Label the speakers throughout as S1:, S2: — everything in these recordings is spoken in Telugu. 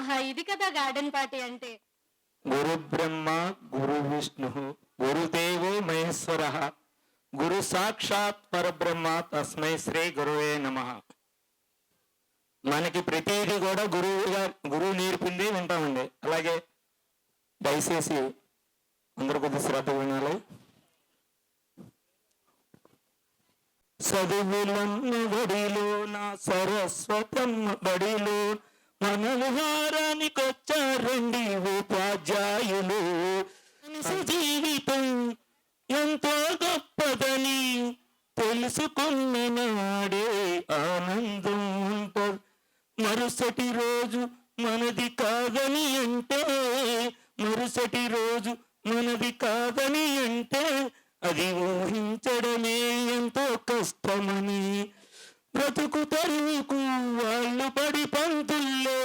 S1: ఆహా, ఇది కదా గార్డెన్ పార్టీ అంటే.
S2: గురు బ్రహ్మ గురు విష్ణు గురుదేవో మహేశ్వర గురు సాక్షాత్ పరబ్రహ్మ తస్మై శ్రీ గురువే నమః. మనకి ప్రతిదీ కూడా గురువు నేర్పింది వింటామండి. అలాగే దయచేసి అందరూ కొద్ది శ్రద్ధ వినాలి. చదువులన్న బడిలో నా సరస్వతమ్మ బడిలో మన విహారానికి వచ్చారండి ఉపాధ్యాయులు. మనిషి జీవితం ఎంతో గొప్పదని తెలుసుకున్న నాడే ఆనందం ఉంటుంది. మరుసటి రోజు మనది కాదని అంటే, మరుసటి రోజు మనది కాదని అంటే అది ఊహించడమే ఎంతో కష్టమని. బ్రతుకు తెరువుకు వాళ్ళు పడి పంతుల్లే,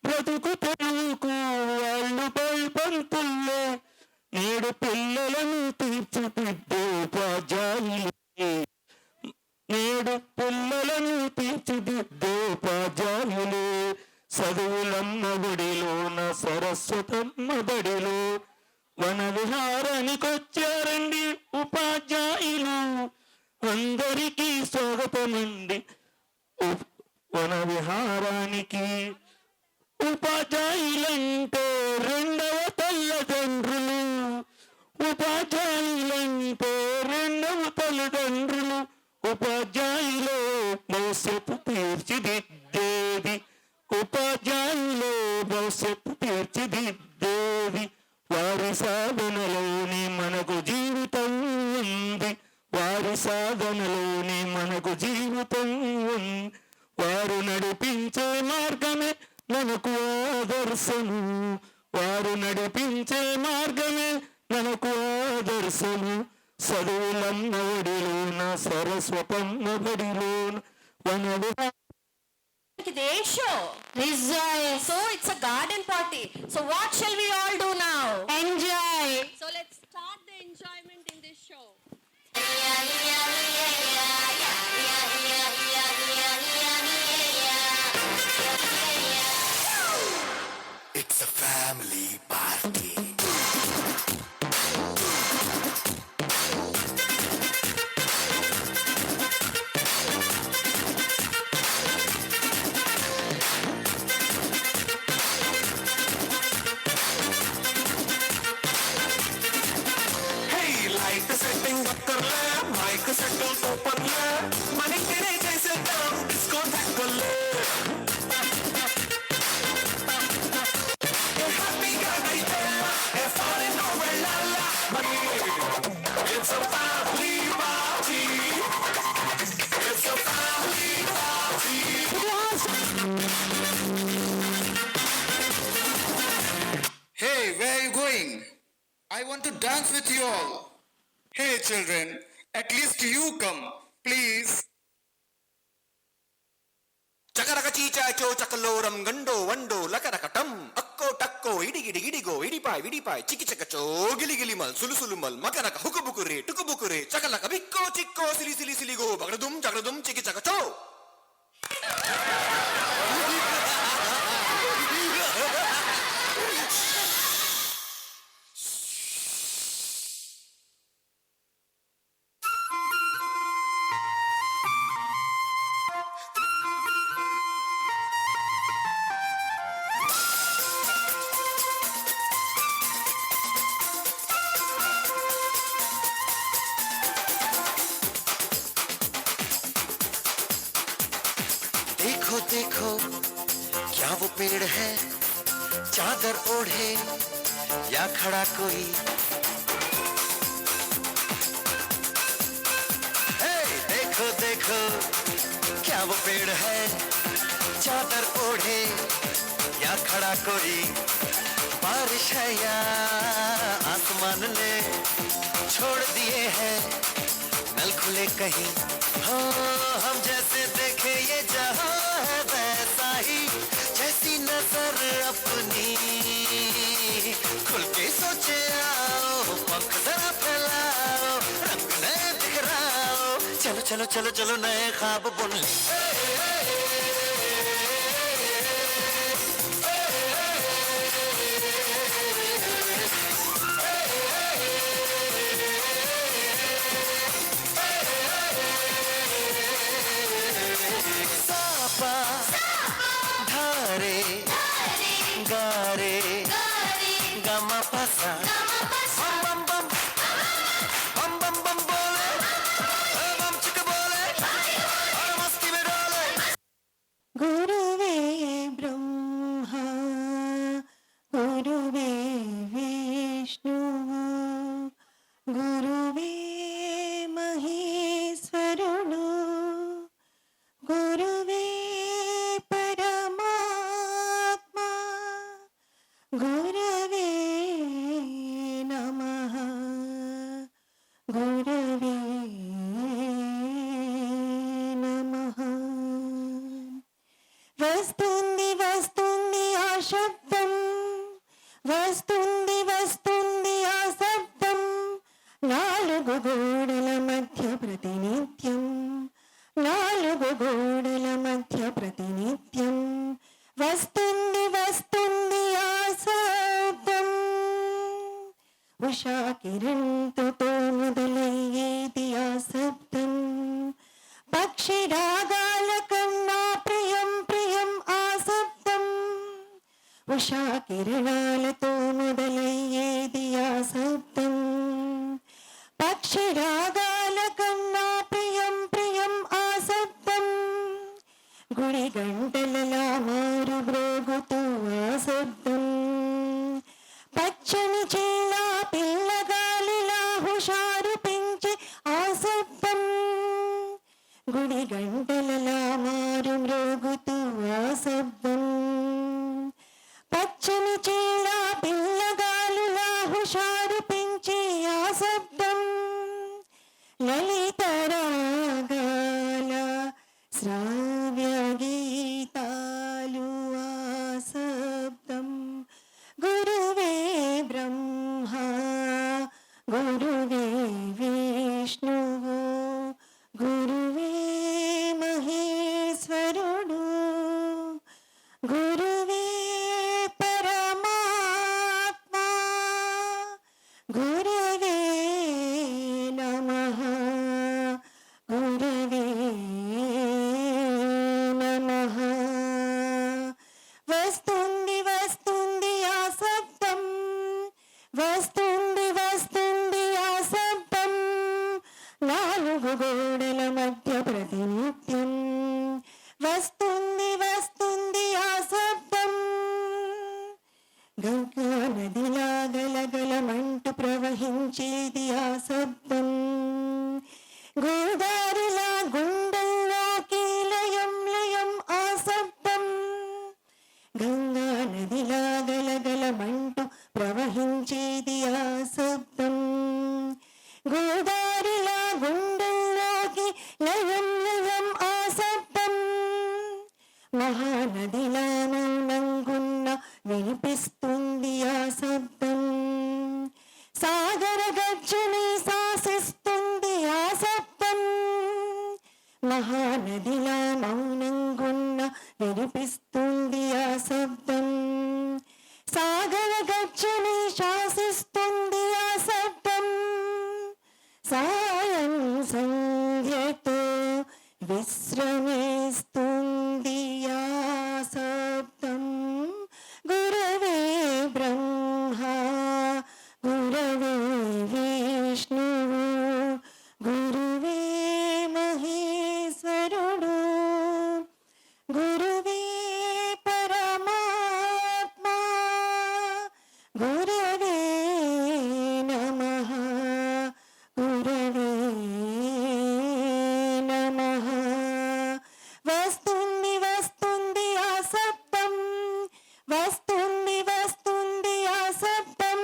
S2: బ్రతుకు తెరువుకు వాళ్ళు పడి పంతుల్లే, నేడు పిల్లలను తీర్చిదిద్దే ఉపాధ్యాయులే, నేడు పిల్లలను తీర్చిదిద్దే ఉపాధ్యాయులే. చదువులమ్మ బడిలోన సరస్వతమ్మ బడిలో వన విహారానికి వచ్చారండి ఉపాధ్యాయులు. అందరికీ స్వాగతమండి వన విహారానికి. ఉపాధ్యాయులంటే రెండవ తల్లిదండ్రులు, ఉపాధ్యాయులంటే రెండవ తల్లిదండ్రులు. ఉపాధ్యాయులు భవిష్యత్తు తీర్చిదిద్దేది, ఉపాధ్యాయులు భవిష్యత్తు తీర్చిదిద్దేది. వారి సాధనలోనే మనకు జీవితం ఉంది, వారి సాధనలోనే మనకు జీవితం ఉంది. వారు నడిపించే మార్గమే మనకు ఆదర్శము, వారు నడిపించే మార్గమే మనకు ఆదర్శము. చదువులమ్మ బడిలోన సరస్వతమ్మ బడిలోన వన
S1: Show.
S3: Rejoice.
S1: So it's a garden party. So what shall we all do now?
S3: Enjoy.
S1: So let's start the enjoyment in this show.
S4: It's a family party. Light setting ఒక్కర్లే, మైక్ సెట్టింగ్ సూపర్లే, మనకి చేసేద్దాం డిస్కో థాక్లే. హ్యాపీగా అయితే ఫారెన్ వెళ్ళాలా మరి. It's a family party. It's a family party.
S5: Hey, where are you going? I want to dance with you all. Hey children, at least you come, please.
S4: చకరక చీచాచో చకలోరం గండో వండో లకరకటం అక్కో టక్కో ఇడిగిడి ఇడిగో ఇడిపాయ్ విడిపాయ్ చికి చకచో గిలిగిలి మల్ సులుసులు మల్ మకరక హుకుబుకురే టుకుబుకురే చకలక బిక్కో చిక్కో సిలి సిలి సిలిగో బగడదుం జగడదుం చికి చకచో. देखो देखो क्या वो पेड़ है चादर ओढ़े या खड़ा कोई. हे देखो देखो क्या वो पेड़ है चादर ओढ़े या खड़ा कोई. बारिश है या आसमान ने छोड़ दिए हैं नल खुले कहीं. हो हम जैसे देखे ये जहां है वैसा ही, जैसी नजर अपनी खुल के सोचे आओ, पंख जरा फैलाओ, रंग नए बिखराओ, चलो चलो चलो चलो नए ख्वाब बुन ले.
S3: వస్తుంది వస్తుంది ఆ శబ్దం, వస్తుంది వస్తుంది ఆ శబ్దం, నాలుగు గోడల మధ్య ప్రతినిత్యం, నాలుగు గోడల మధ్య ప్రతినిత్యం, వస్తుంది వస్తుంది ఆ శబ్దం. ఉషా కిరణ్తో మొదలయ్యేది ఆ శబ్దం, పక్షి రాగాల కన్నా ప్రియం ప్రియం ఆ శబ్దం. ఉషా కిరణాలతో మొదలయ్యేది ఆ శబ్దం, పక్షి రాగాల కన్నా ప్రియం ప్రియం ఆ శబ్దం. గుడి గంటలలా మారు బ్రోగుతూ ఆ శబ్దం, పచ్చని చిల్ల పిల్లగాలిలా హుషారు పెంచి ఆ శబ్దం. గుడి గంటలలా మారు మ్రోగుతూ ఆ శబ్దం, పచ్చని చిల్ల పిల్లగాలులా హుషారు పెంచి ఆ శబ్దం. లలిత రాగాల శ్రావ్య గీతాలు ఆ శబ్దం. గురువే బ్రహ్మ గురువే విష్ణువు గురువే మహేశ్వరుడు గురువే పరమాత్మ గురవే నమః గురవే నమః. వస్తుంది వస్తుంది ఆ శబ్దం, వస్తుంది వస్తుంది ఆ శబ్దం, నాలుగు గోడల మధ్య ప్రతినిత్యం, వస్తుంది వస్తుంది ఆ శబ్దం. గంగా నదిలా గలగలమంటూ ప్రవహించేది ఆ శబ్దం, గోదారిలా గుండెల్లోకి లయం లయం ఆ శబ్దం. గంగా నదిలా గలగలమంటూ ప్రవహించేది ఆ శబ్దం, గోదారిలా గుండెల్లోకి లయం లయం ఆ శబ్దం. మహానదిలా మౌనంగున్న వినిపిస్తుంది ఆ శబ్దం, సాగర గర్జని శాసిస్తుంది ఆ శబ్దం. మహానదిలా మౌనంగున్న వినిపిస్తుంది ఆ శబ్దం, సాగర గర్జని శాసిస్తుంది ఆ శబ్దం. సాయం సంధ్యతో విశ్రమిస్తుంది ఆ శబ్దం. గురవే బ్రహ్మ గురవే విష్ణువు గురువే మహేశ్వరుడు గురువే పరమాత్మ గురవే నమః గురవే నమః. వస్తుంది వస్తుంది ఆ శబ్దం, వస్తుంది వస్తుంది ఆ శబ్దం,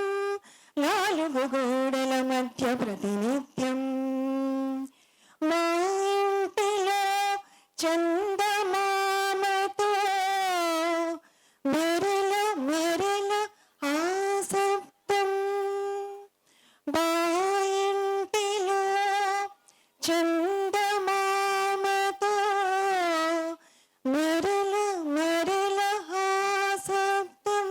S3: నాలుగు గోడల మధ్య ప్రతినిత్యం. మా ఇంటిలో చందమామతో మరల మరల ఆ శబ్దం, మా ఇంటిలో చందమామతో మరల మరల ఆ శబ్దం.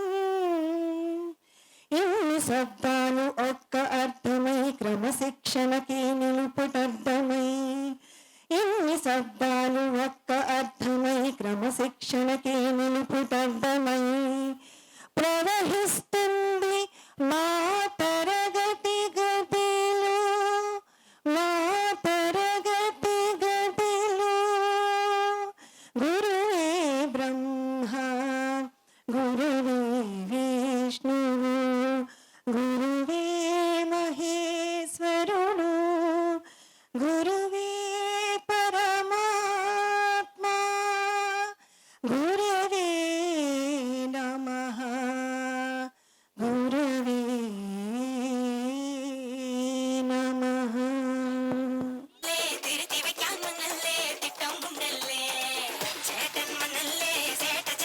S3: ఇన్ని శబ్దాలు ఒక్క అర్థమై క్రమశిక్షణకి నిలుపుటర్థమై, ఇన్ని శబ్దాలు ఒక్క అర్థమై క్రమశిక్షణకి నిలుపుటర్థమై ప్రవహిస్తుంది మా తరగతి గదిలో, మా తరగతి గదిలో. గురువే బ్రహ్మ గురువే విష్ణువు గురువే మహేశ్వరుడు గురువే పరమాత్మ గురవే నమః గురవే నమః.
S1: തിരുത്തി വെക്കാൻ മണ്ണല്ലേ തിട്ടം കൊണ്ടല്ലേ ചേട്ടൻ മണ്ണല്ലേ ചേട്ടൻ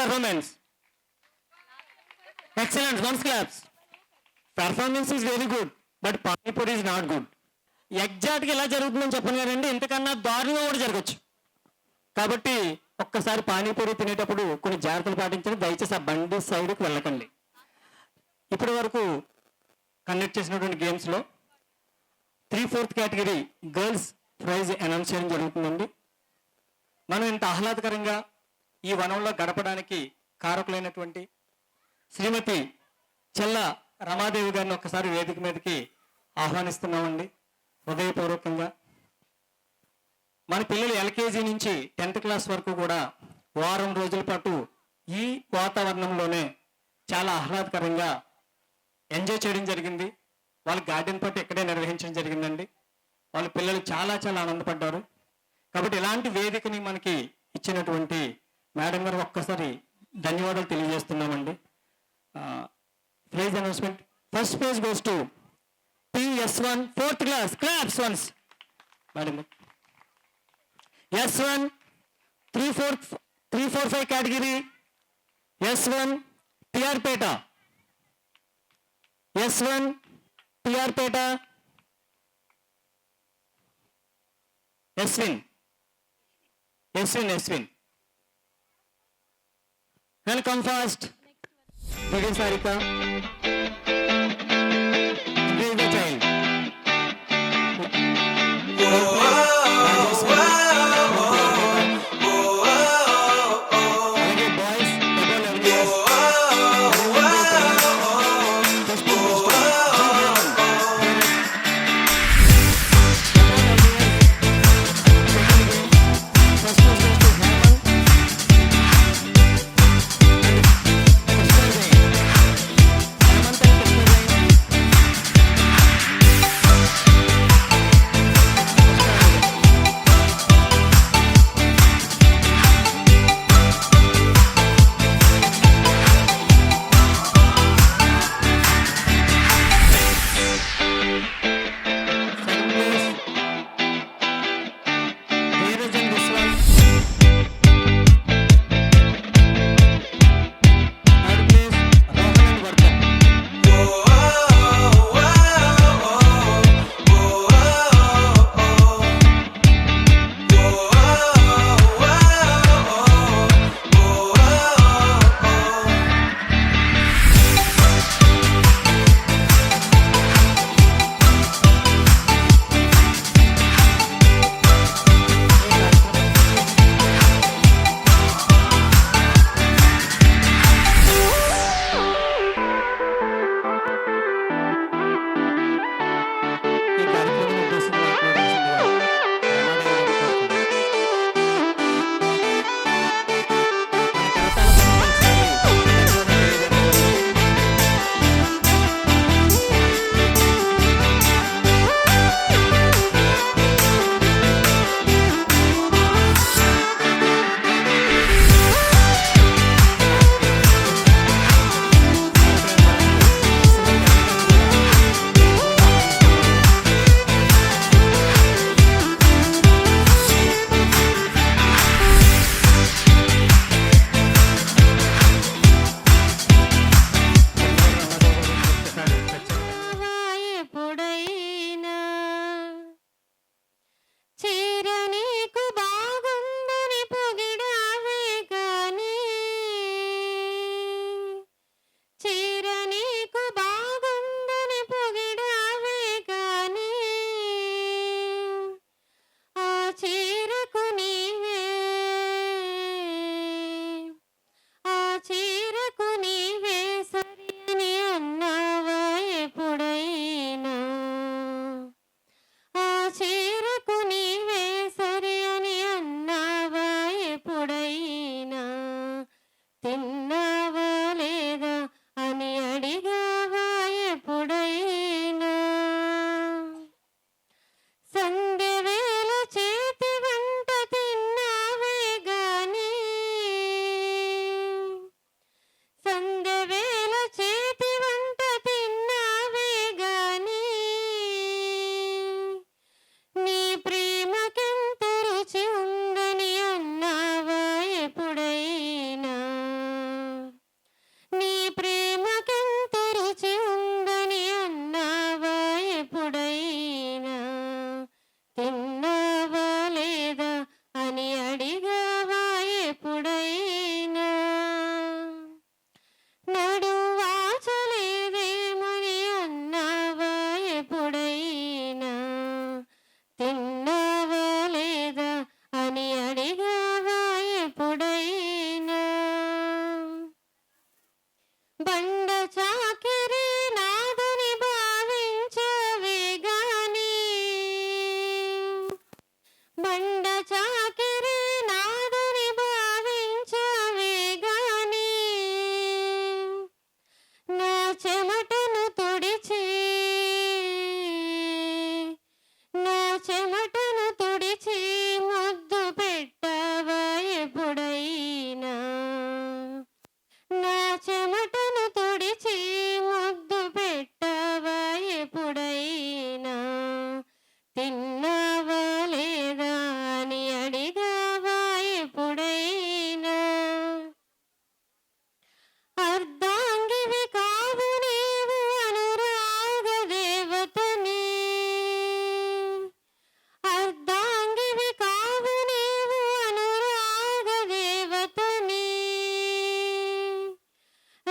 S2: performance. Excellent. One claps. Performance is very good, but Panipuri is not good. ఎగ్జాక్ట్గా ఇలా జరుగుతుందని చెప్పను కదండి, ఇంతకన్నా దారుణంగా కూడా జరగచ్చు. కాబట్టి ఒక్కసారి పానీపూరి తినేటప్పుడు కొన్ని జాగ్రత్తలు పాటించండి. దయచేసి ఆ బండి సైడ్కి వెళ్ళకండి. ఇప్పటి వరకు కండక్ట్ చేసినటువంటి గేమ్స్లో 3/4 కేటగిరీ గర్ల్స్ ప్రైజ్ అనౌన్స్ చేయడం జరుగుతుందండి. మనం ఇంత ఆహ్లాదకరంగా ఈ వనంలో గడపడానికి కారకులైనటువంటి శ్రీమతి చెల్ల రమాదేవి గారిని ఒక్కసారి వేదిక మీదకి ఆహ్వానిస్తున్నామండి హృదయపూర్వకంగా. మన పిల్లలు ఎల్కేజీ నుంచి 10th క్లాస్ వరకు కూడా వారం రోజుల పాటు ఈ వాతావరణంలోనే చాలా ఆహ్లాదకరంగా ఎంజాయ్ చేయడం జరిగింది. వాళ్ళ గార్డెన్ పార్టీ ఇక్కడే నిర్వహించడం జరిగిందండి. వాళ్ళ పిల్లలు చాలా చాలా ఆనందపడ్డారు. కాబట్టి ఇలాంటి వేదికని మనకి ఇచ్చినటువంటి మేడం గారు ఒక్కసారి ధన్యవాదాలు తెలియజేస్తున్నామండి. Prize announcement. First prize goes to PS1 4th class. Claps once madam. S1 345 category S1 PR పేట. S1 PR పేట Eswin. Welcome fast. Begin Sarika. Praise the child. అలాగే boys, double LGS.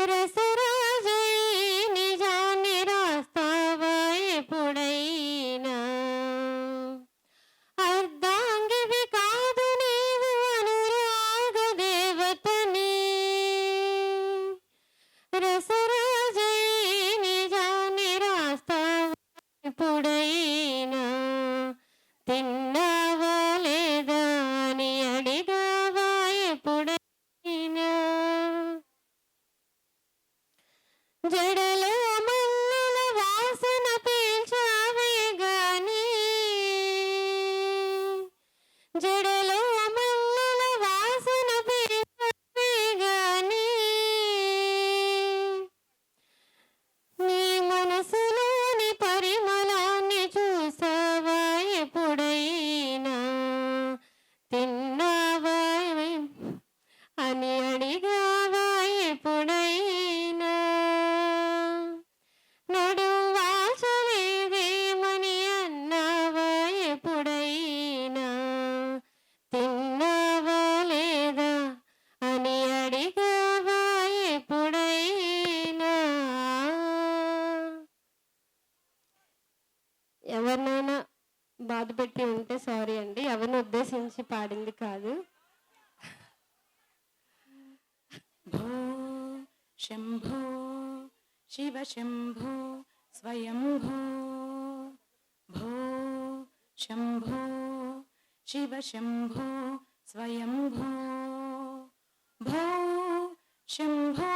S3: రసరాజై నిజాన్ని రాస్తావా ఎప్పుడైనా? అర్ధాంగివి కాదు నీవు అనురాగ దేవతని. రసరాజై నిజాన్ని రాస్తావా ఎప్పుడైనా? తిన్నావా లేదా అని అడిగావా ఎప్పుడైనా? జడలో మల్లెల వాసన పీల్చావే గాని, జడలో మల్లెల వాసన పీల్చావే గాని, నీ మనసులోని పరిమళాన్ని చూసావా ఎప్పుడైనా? తిన్నావా అని అడిగావా ఎప్పుడైనా? నడువాచలేదేమని అన్నావా ఎప్పుడైనా? తిన్నావా లేదా అని అడిగావా ఎప్పుడైనా? ఎవరినైనా బాధ పెట్టి ఉంటే సారీ అండి, ఎవరిని ఉద్దేశించి పాడింది కాదు.
S6: భో శంభో శివ శంభో స్వయంభో. భో శంభో శివ శంభో స్వయంభో. భో శంభో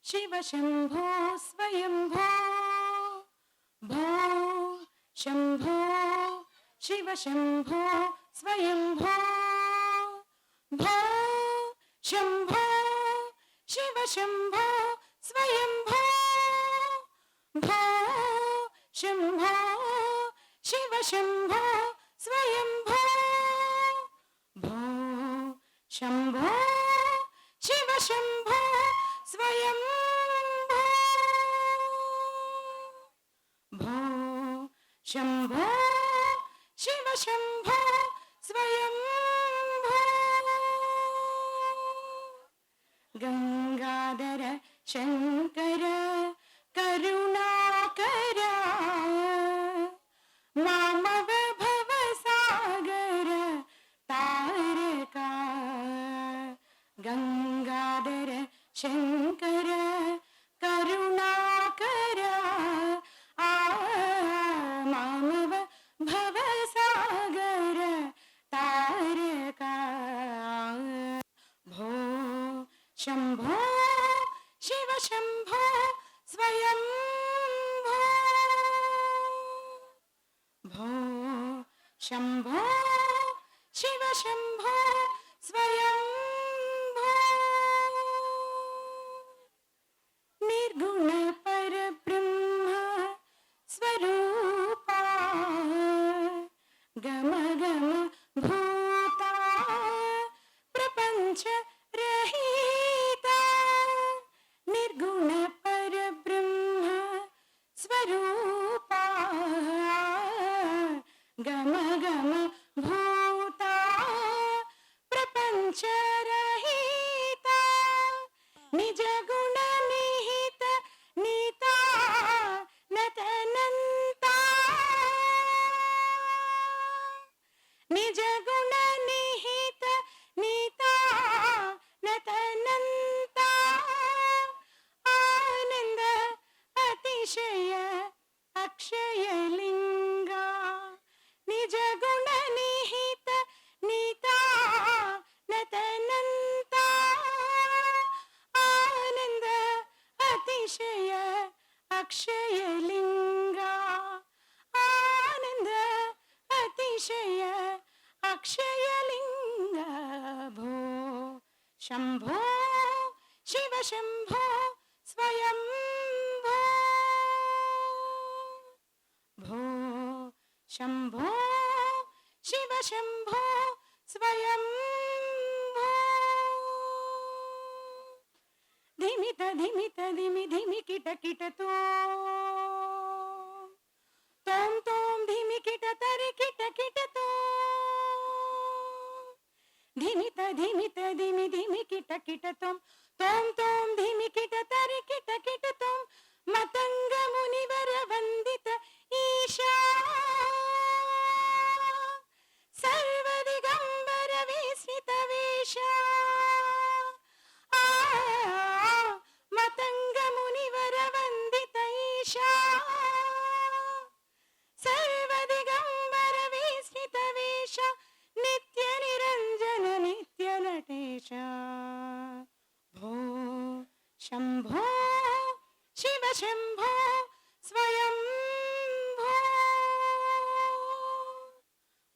S6: శివ శంభో స్వయంభో. భో శంభో శివ శంభో స్వయంభో. భో శంభో శివ శంభో స్వయంభో. భో శంభో శివ శంభో స్వయంభో. భో శంభో శివ శంభో స్వయంభో. భో శంభో శివ శంభో స్వయంభో. గంగాధర శంకర కరుణాకర మామవ భవ సాగర తారక. గంగాధర శంకర కరుణాకర మామవ భవ సాగర తారక. భో శంభో శివ శంభో స్వయంభో. భో శంభో శివ శంభో స్వయంభో. నిర్గుణ పరబ్రహ్మ స్వరూపా గమ గమ భూతా ప్రపంచ రహిత. నిర్గుణ పరబ్రహ్మ స్వరూపా గమ గమ భూతా ప్రపంచ రహిత. నిజ గుణ నిహిత నీతా నతనంతా. నిజ గుణ నిహిత నీతా నతనంతా. ఆనంద అతిశయ అక్షయలింగ. నిజ గుణ నిహిత నీతా నతనంతా. ఆనంద అతిశయ అక్షయలింగ. ఆనంద అతిశయ అక్షయలింగ. భో శంభో శివ శంభో స్వయంభో. భో శంభో శివ శంభో స్వయంభో. ధిమిత ధిమిత ధిమి ధిమి కిట కిటతో తోం తోం ధిమి కిట తరి కిట కిటతో. ధిమిత ధిమిత ధిమి ధిమి కిట కిటతో తోం తోం ధిమికిట తరికిట కిట తోం మతంగ మునివర వందిత ఈశా సర్వదిగంబర విస్మిత వేషా మతంగ మునివర వందిత ఈశా సర్వదిగంబర విస్మిత వేష నిత్య నిరంజన నిత్య నటేశ భో శంభో శివ శంభో స్వయం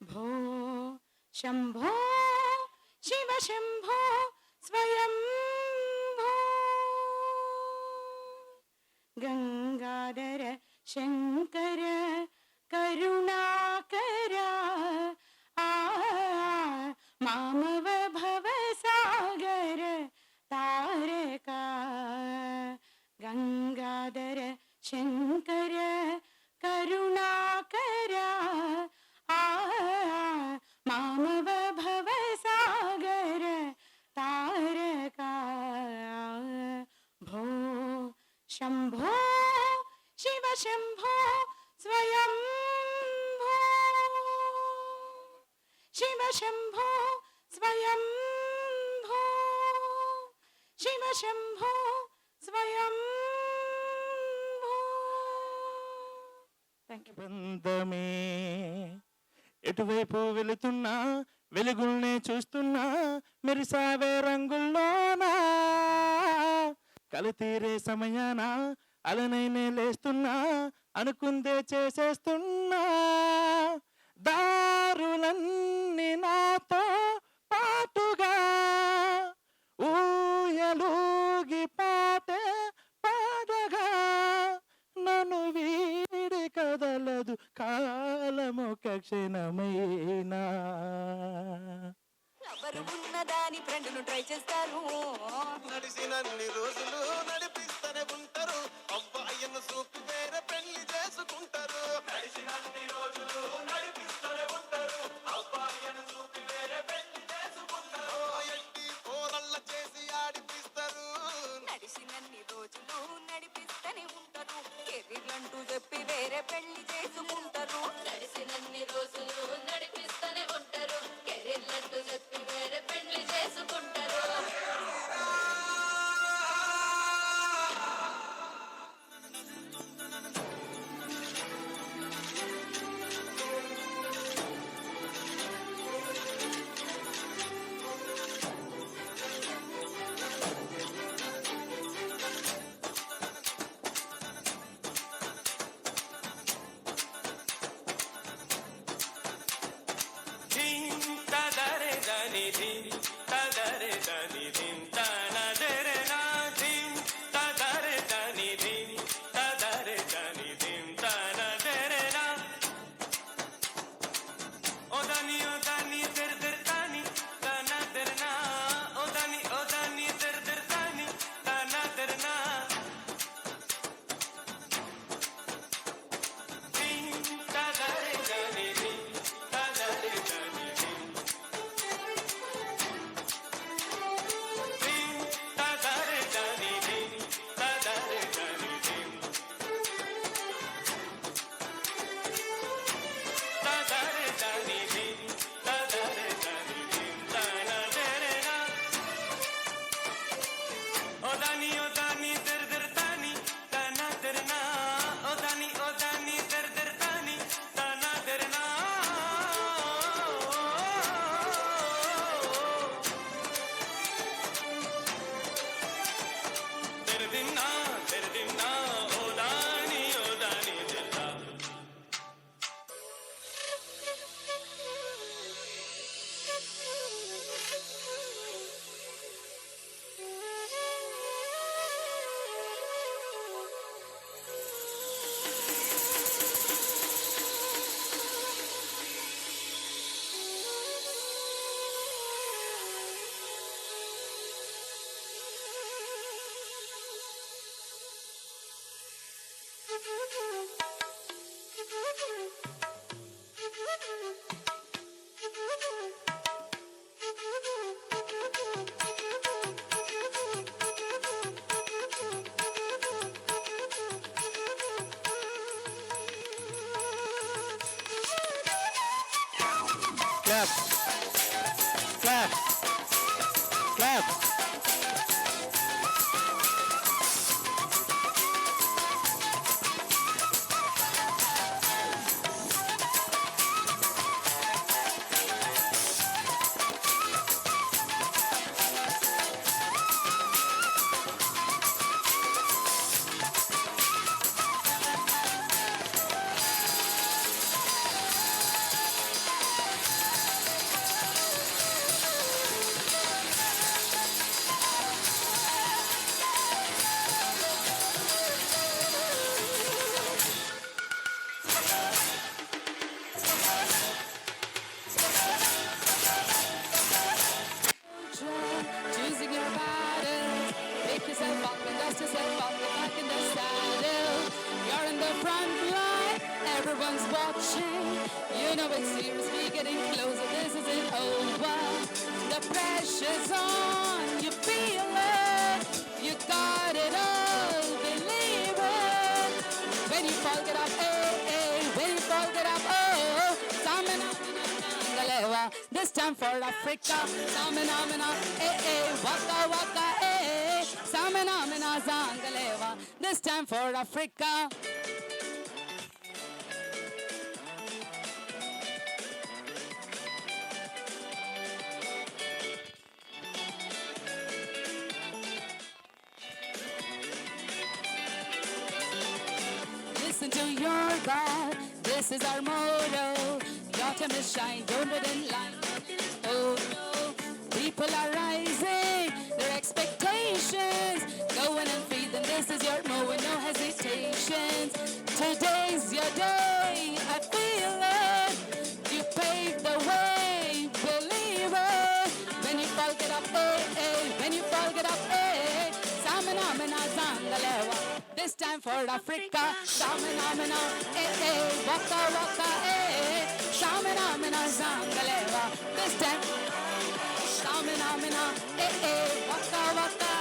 S6: భో శంభో శివ శంభో స్వయం గంగాధర శంకర కరుణాకర మామవ భవ సాగర తారక గంగాధర శంకర కరుణాకర మామవ భవ సాగర తారక భో శంభో శివ శంభో స్వయం శివ శంభో స్వయం శివ శంభో స్వయం
S7: బంధమే ఎటువైపు వెళుతున్నా వెలుగుల్నే చూస్తున్నా మెరిసావే రంగుల్లోనా కలతీరే సమయాన అలనైనే లేస్తున్నా అనుకుందే చేసేస్తున్నా దారులన్నీ నాతో పాటుగా ఊయలూగి పాటే పాడగా నన్ను వీడి కదలదు కాలమొక క్షణమైనా
S1: ఎవరు ఉన్నదాని ఫ్రెండ్ను ట్రై చేస్తారు
S4: నడిసినన్ని రోజులు నడిపిస్తూనే ఉంటారు అబ్బాయిను చూపి వేరే పెళ్లి చేసుకుంటారు నడిసినన్ని రోజులు నడిపిస్తూనే ఉంటారు అబ్బాయిను చూపి వేరే పెళ్లి చేసుకుంటారు ఎట్టి పోరల్ల చేసి ఆడిపిస్తారు
S1: నడిచినన్ని రోజులు నడిపిస్తూనే ఉంటారు కెరీర్లంటూ చెప్పి వేరే పెళ్లి చేసుకుంటారు నడిచినన్ని రోజులు నడిపిస్తూనే ఉంటారు కెరీర్లంటూ చెప్పి వేరే పెళ్లి చేసుకుంటారు
S2: clap clap clap.
S6: Choosing your battles. Pick yourself up and dust yourself off. Get back in the saddle. You're in the front line. Everyone's watching. You know it's serious. We're getting closer. This isn't over. The pressure's on. You feel it. You got it all. Believe it. When you fall, get up. Hey, hey. When you fall, get up. Oh. Samina. This time for Africa, Samina, Waka Waka, Samina, Zangaleva. This time for Africa. Listen to your God, this is our motto. Your time is shine, don't wait in line. Oh no, people are rising, their expectations. Go in and feed them, this is your moment, no hesitations. Today's your day, I feel it. You paved the way, believe it. When you fall, get up, when you fall, get up, Samina, Zangalewa. This time for Africa, Samina, Waka Waka, Samina, Zangaleva. This time, Samina, Waka Waka,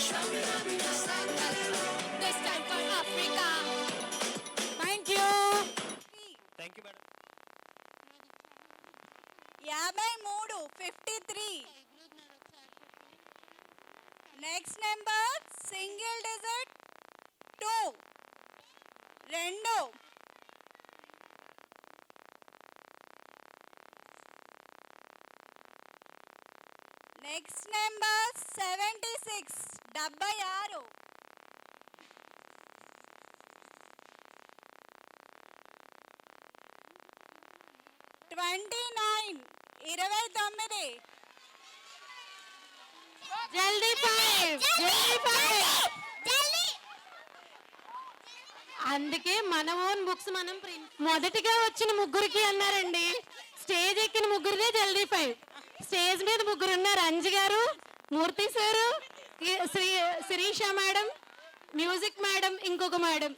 S6: Samina, Zangaleva. This time for Africa. Thank you.
S2: Thank you madam.
S8: 53 next number single digit 2 next number 76 76 29 29
S3: జల్దీ ఫైవ్ అందుకే మన ఓన్ బుక్స్ మనం మొదటిగా వచ్చిన ముగ్గురికి అన్నారండి. స్టేజ్ ఎక్కిన ముగ్గురిదే జల్దీ ఫైవ్. స్టేజ్ మీద ముగ్గురు ఉన్నారు, అంజి గారు, Murthy sir, Sirisha madam, music madam, ఇంకొక మేడం.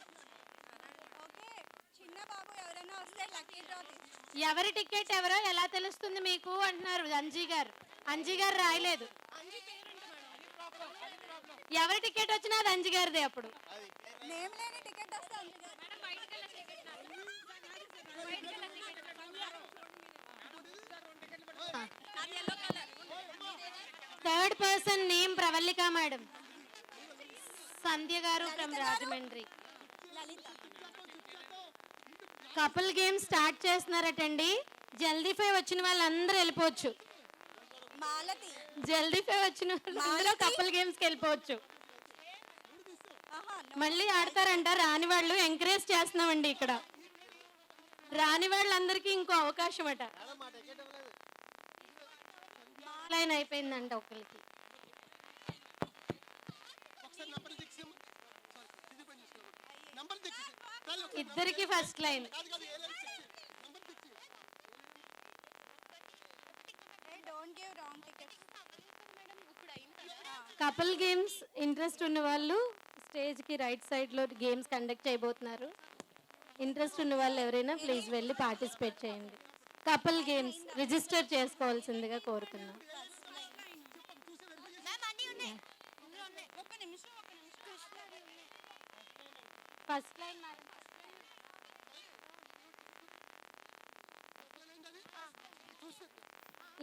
S8: ఓకే చిన్న బాబు ఎవరైనా వస్తే లక్కీ డ్రా
S3: ఎవరి టికెట్ ఎవరో ఎలా తెలుస్తుంది మీకు అంటున్నారు అంజి గారు రాయలేదు. ఎవరి టికెట్ వచ్చినా అది అంజి గారిదే. అప్పుడు
S8: నేమ్ లేని టికెట్ వస్తే
S3: third person name Pravallika madam, Sandhya గారు from Rajahmundry. Couple game start చేస్తున్నారటండి. జల్దీ ఫైవ్ వచ్చిన వాళ్ళందరూ వెళ్ళిపోవచ్చు.
S8: మాలతి
S3: జల్దీ ఫైవ్ వచ్చిన వాళ్ళందరూ కపుల్ గేమ్స్ కి వెళ్ళిపోవచ్చు. మళ్ళీ ఆడతారంట. రాని వాళ్ళు ఎంకరేజ్ చేస్తున్నామండి. ఇక్కడ రాని వాళ్ళందరికీ ఇంకో అవకాశం అట. లైన్ అయిపోయిందంట ఒకరికి. ఇద్దరికి first line.
S8: Don't give wrong tickets.
S3: Couple games interest ఉన్న వాళ్ళు స్టేజ్ కి రైట్ సైడ్ లో గేమ్స్ కండక్ట్ చేయబోతున్నారు. ఇంట్రెస్ట్ ఉన్న వాళ్ళు ఎవరైనా ప్లీజ్ వెళ్ళి పార్టిసిపేట్ చేయండి. కపుల్ గేమ్స్ రిజిస్టర్ చేసుకోవాల్సిందిగా కోరుతున్నాం. ఫస్ట్ లైన్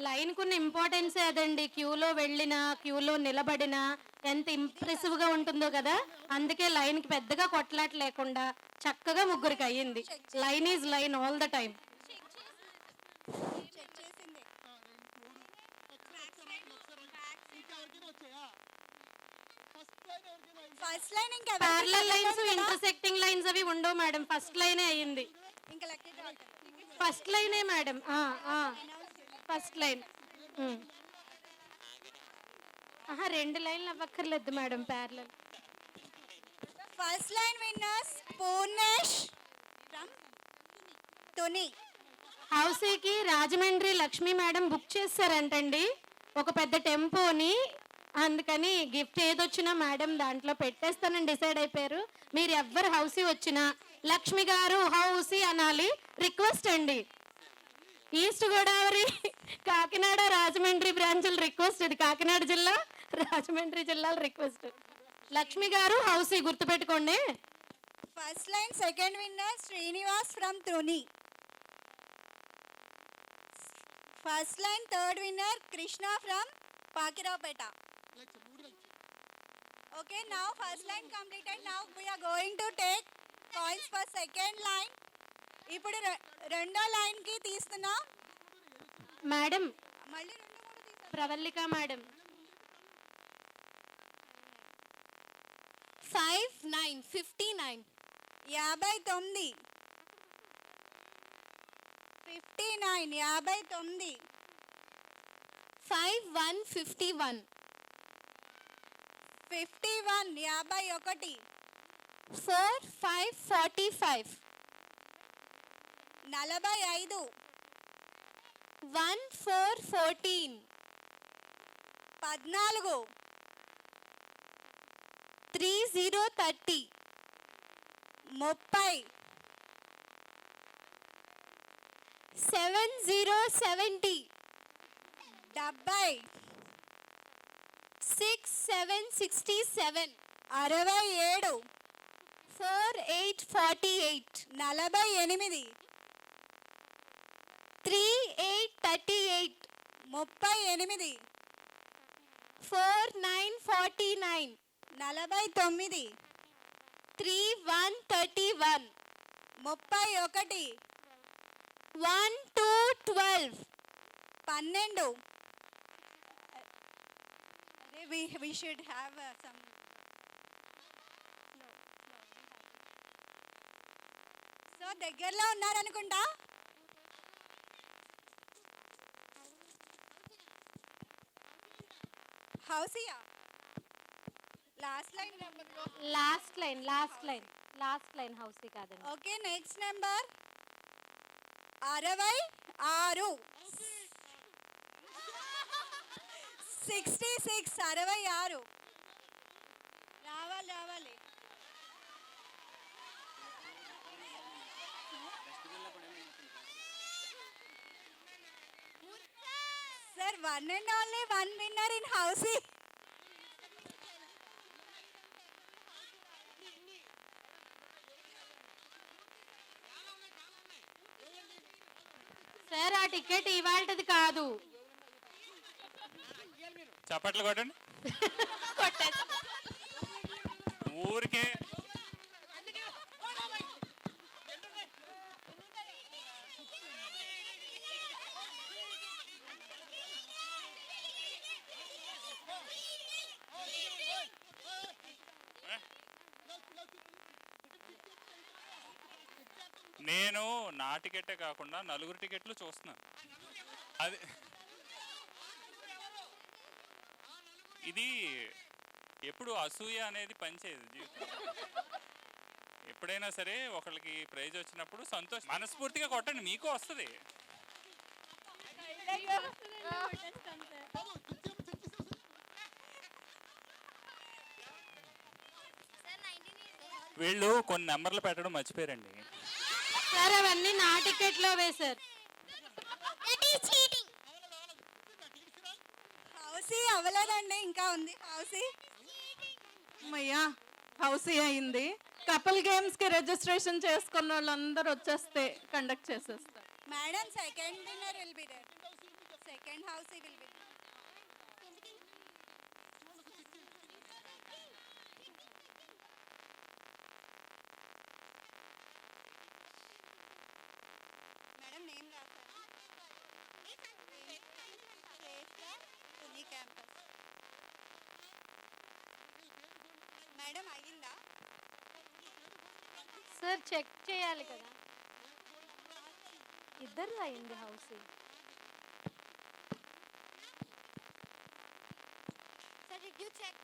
S3: లైన్ కున్న ఇంపార్టెన్స్ అదండి. క్యూలో వెళ్ళినా క్యూలో నిలబడినా ఎంత ఇంప్రెసివ్ గా ఉంటుందో కదా. అందుకే లైన్ కి పెద్దగా కొట్లాట లేకుండా చక్కగా ముగ్గురికి అయ్యింది. Line is line all the time.
S8: Check చేసింది. ఫస్ట్ లైన్ ఇంకా
S3: ప్యారలల్ లైన్స్ ఇంటర్సెక్టింగ్ లైన్స్ అవి ఉండవు మేడం. ఫస్ట్ లైనే అయ్యింది.
S8: ఇంకా లక్కీ డ్రా.
S3: ఫస్ట్ లైనే మేడం. First line. రెండు లైన్లు అవ్వక్కర్లేదు madam. Parallel.
S8: First line winners Purnesh from Tuni.
S3: హౌసీకి రాజమండ్రి లక్ష్మి మేడం బుక్ చేశారంటండి ఒక పెద్ద టెంపోని. అందుకని గిఫ్ట్ ఏదొచ్చినా మేడం దాంట్లో పెట్టేస్తానని డిసైడ్ అయిపోయారు. మీరు ఎవ్వరు హౌసీ వచ్చినా లక్ష్మి గారు హౌసీ అనాలి. రిక్వెస్ట్ అండి. ఈస్ట్ గోదావరి, కాకినాడ, రాజమండ్రి బ్రాంచుల రిక్వెస్ట్. ఇది కాకినాడ జిల్లా, రాజమండ్రి జిల్లాల రిక్వెస్ట్. లక్ష్మి గారు హౌసీ గుర్తుపెట్టుకోండి.
S8: First line second winner Srinivas from Tuni. First line third winner Krishna from Pakiraopeta. Okay, now first line completed. Now we are going to take coins for second line. ఇప్పుడు రెండో లైన్ కి తీస్తున్నా.
S3: మేడం
S8: మళ్ళీ రెండు మూడు తీస్తా.
S3: Pravallika madam.
S1: 59, 59.
S8: 59 59.
S1: 51, 51.
S8: 51.
S1: 4, 5, 45.
S8: 45.
S1: 1, 4, 14.
S8: 14.
S1: 3, 0, 30.
S8: 30.
S1: 7, 0, 70.
S8: 70.
S1: 6, 7, 67.
S8: 67.
S1: 4, 8, 48.
S8: 48.
S1: 3, 8, 38.
S8: 38.
S1: 4, 9, 49.
S8: 49.
S1: 3, 1, 31.
S8: 31.
S1: 1, 2, 12.
S8: 12. We should have some. So దగ్గరలో ఉన్నారనుకుంటా. హౌసియా last line.
S3: Last line housey కాదండి.
S8: Okay, next number 66. 66. 66. రావాలి. Sir, one and only one winner in housey.
S3: Sir ఆ టికెట్ ఇవాళది కాదు.
S9: చప్పట్లు కొట్టండి. ఊరికే నేను నా టికెటే కాకుండా నలుగురు టికెట్లు చూస్తున్నాను. అది ఇది ఎప్పుడు అసూయ అనేది పనిచేయదు జీవితం. ఎప్పుడైనా సరే ఒకళ్ళకి ప్రైజ్ వచ్చినప్పుడు సంతోషం మనస్ఫూర్తిగా కొట్టండి, మీకు వస్తుంది. వీళ్ళు కొన్ని నెంబర్లు పెట్టడం మర్చిపోయారండి.
S3: సార్ అవన్నీ నా టికెట్ లో వేశారు.
S8: హౌసీ అవ్వలేదండి, ఇంకా ఉంది హౌసీ.
S10: అమ్మయ్యా, హౌసీ అయింది. కపుల్ గేమ్స్ కి రిజిస్ట్రేషన్ చేసుకున్న వాళ్ళందరూ వచ్చేస్తే కండక్ట్ చేసేస్తారు.
S8: Madam, second winner will be there. and house will be. Madam, name రాసారా? Pune campus. Madam, అయిందా?
S3: సార్ చెక్ చేయాలి కదా. ఇద్దరు అయింది house.
S8: Sir, did you check?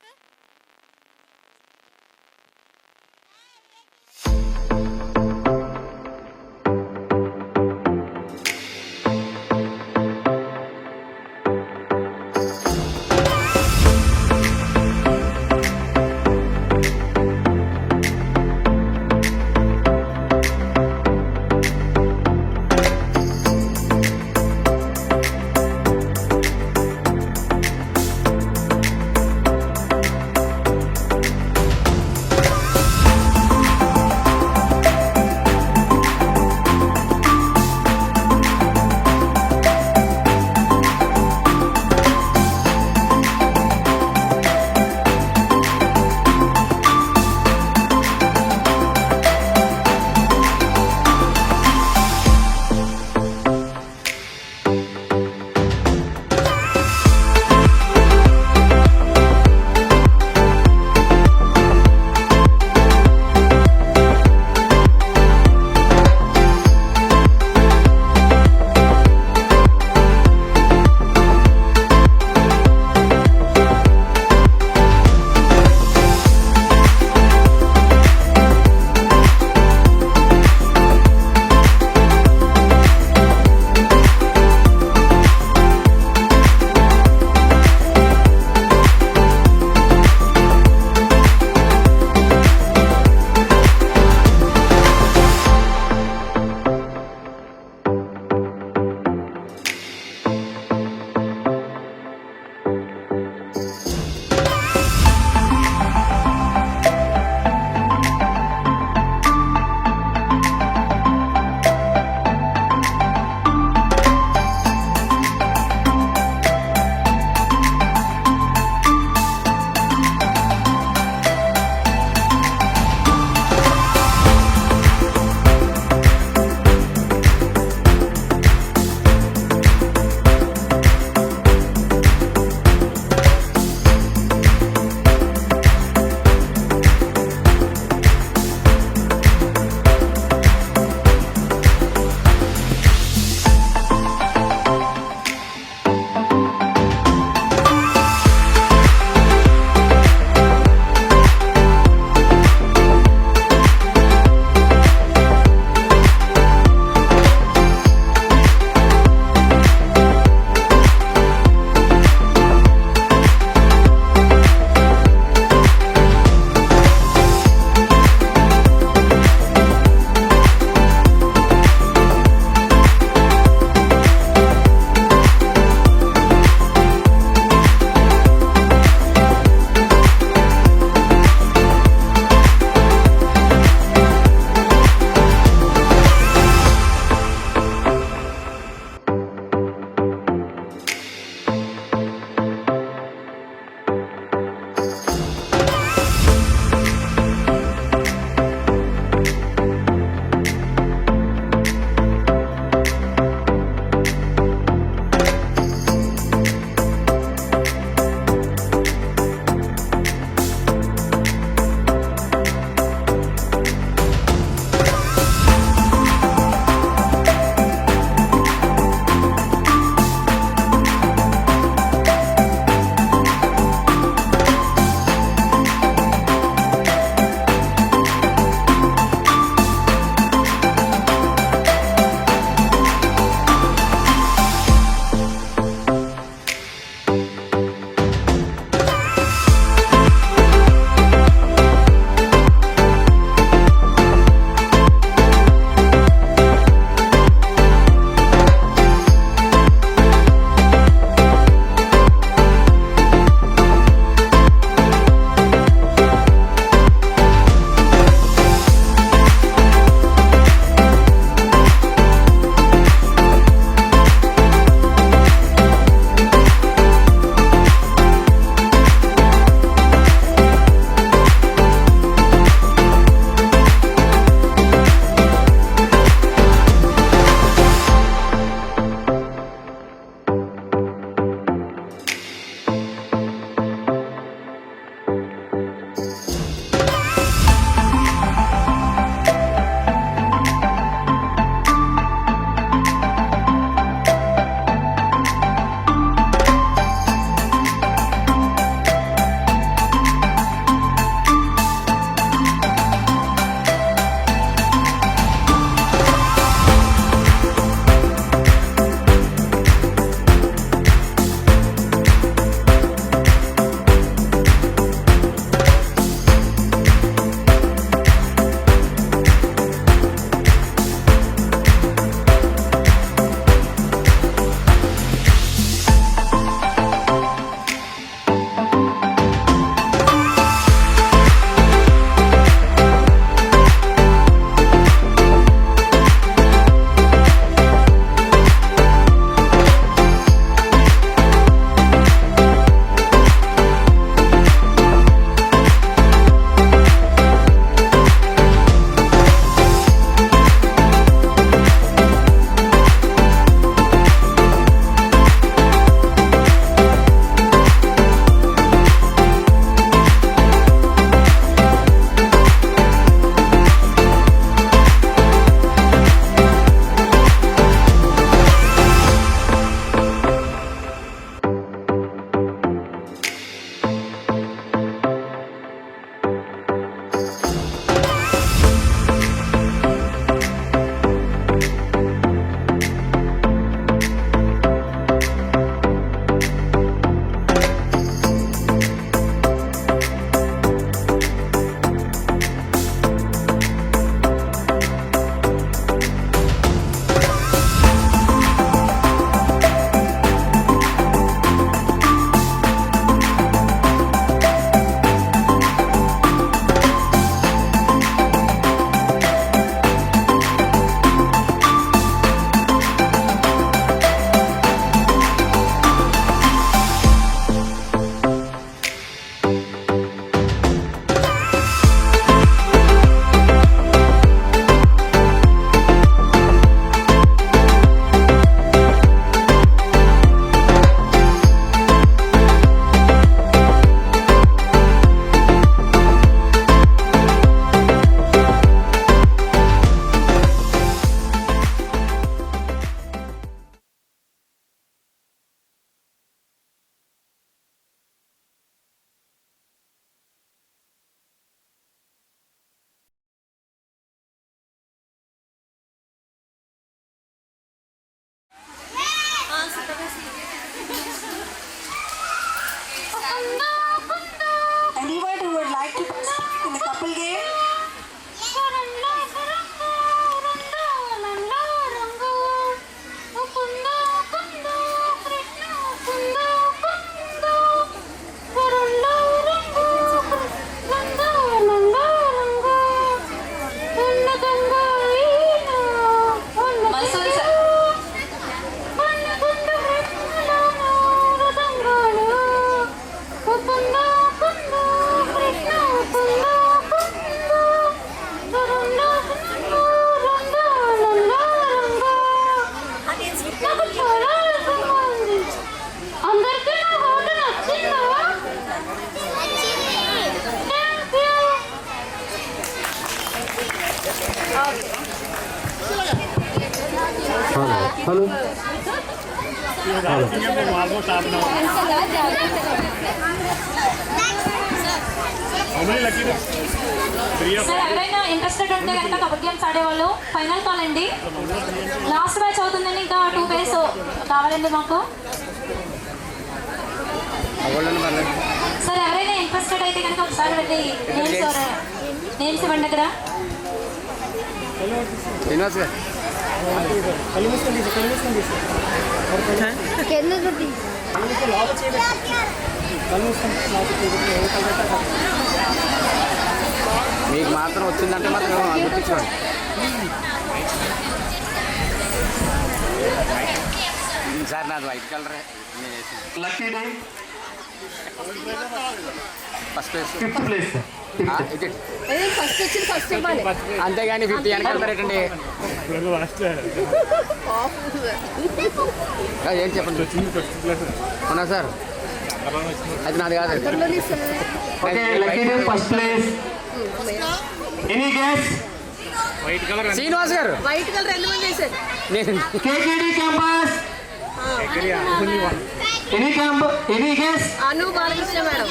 S3: Sir ఎవరైనా ఇంట్రెస్టెడ్ ఉంటే కనుక కబడ్డీ గేమ్స్ ఆడేవాళ్ళు ఫైనల్ కాల్ అండి. లాస్ట్ మ్యాచ్ అవుతుందండి, ఇంకా 2 days కావాలండి మాకు. సార్ ఎవరైనా ఇంట్రెస్టెడ్ అయితే కనుక ఒకసారి వెళ్ళి నేమ్స్ ఇవ్వండి అక్కడ.
S2: మీకు మాత్రం వచ్చిందంటే మాత్రం గుర్తించుకోండి. సార్ నాది వైట్ కలరే.
S7: Lucky day
S2: first place,
S7: 5th place.
S3: First వచ్చింది ఫస్ట్ ఇవ్వాలి.
S2: అంతేగాని 50 వెనక వెళ్తారేటండి. ఏం చెప్పండి అవునా సార్? అది నాది కాదు.
S7: Okay, lucky day first place. Any guess?
S2: Srinivas గారు.
S3: వైట్ కలర్ ఎంతమంది చేశారు?
S7: KKD campus. Any guess?
S3: Anu Balakrishna madam.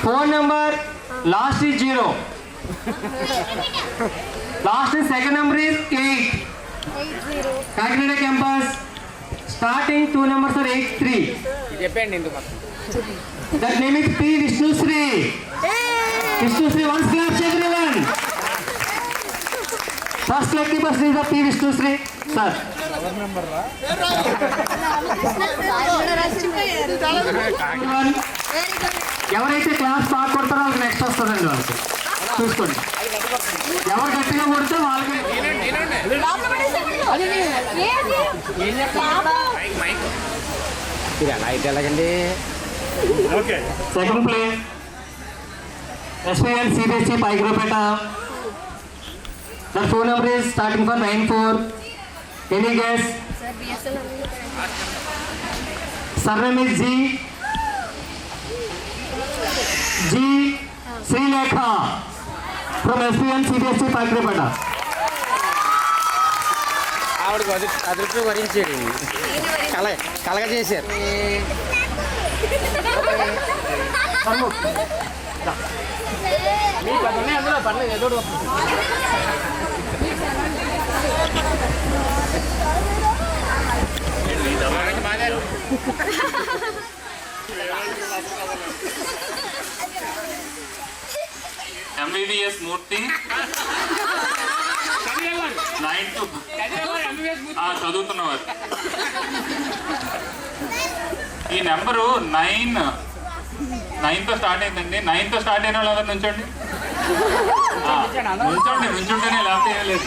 S7: Phone number last is 0. Last second number is 8. Kakinada campus starting 2 numbers are 8, 3.
S2: చెప్పండి ఎందుకు.
S7: That name is P. Vishnusri. Vishnusri, once clap everyone. First lucky person is the P. Vishnusri. Sir. ఎవరైతే క్లాస్ బాగా కొడతారో వాళ్ళకి నెక్స్ట్ వస్తుందండి. వాళ్ళకి చూసుకోండి, ఎవరు గట్టిగా కొడితే వాళ్ళకి.
S2: ఇది ఎలా అయితే ఎలాగండి?
S7: Second play SPL CBSE Paikrapeta. The phone number is starting for 94. Any guess? Surname is G. Sri Lekha from SPL CBSE Paikrapeta.
S2: ఆవిడకి అదృష్టం వరించాడు, కలగా చేశారు. మీకు అది ఉన్నాయి అందులో పర్లేదు, ఏదో
S9: MBBS మూర్తి 9 to చదువుతున్నవారు. ఈ నెంబరు 9తో స్టార్ట్ అయిందండి. 9తో స్టార్ట్ అయిన వాళ్ళు అందరు నుంచోండి. నుంచుంటేనే లేకపోతే ఏం లేదు.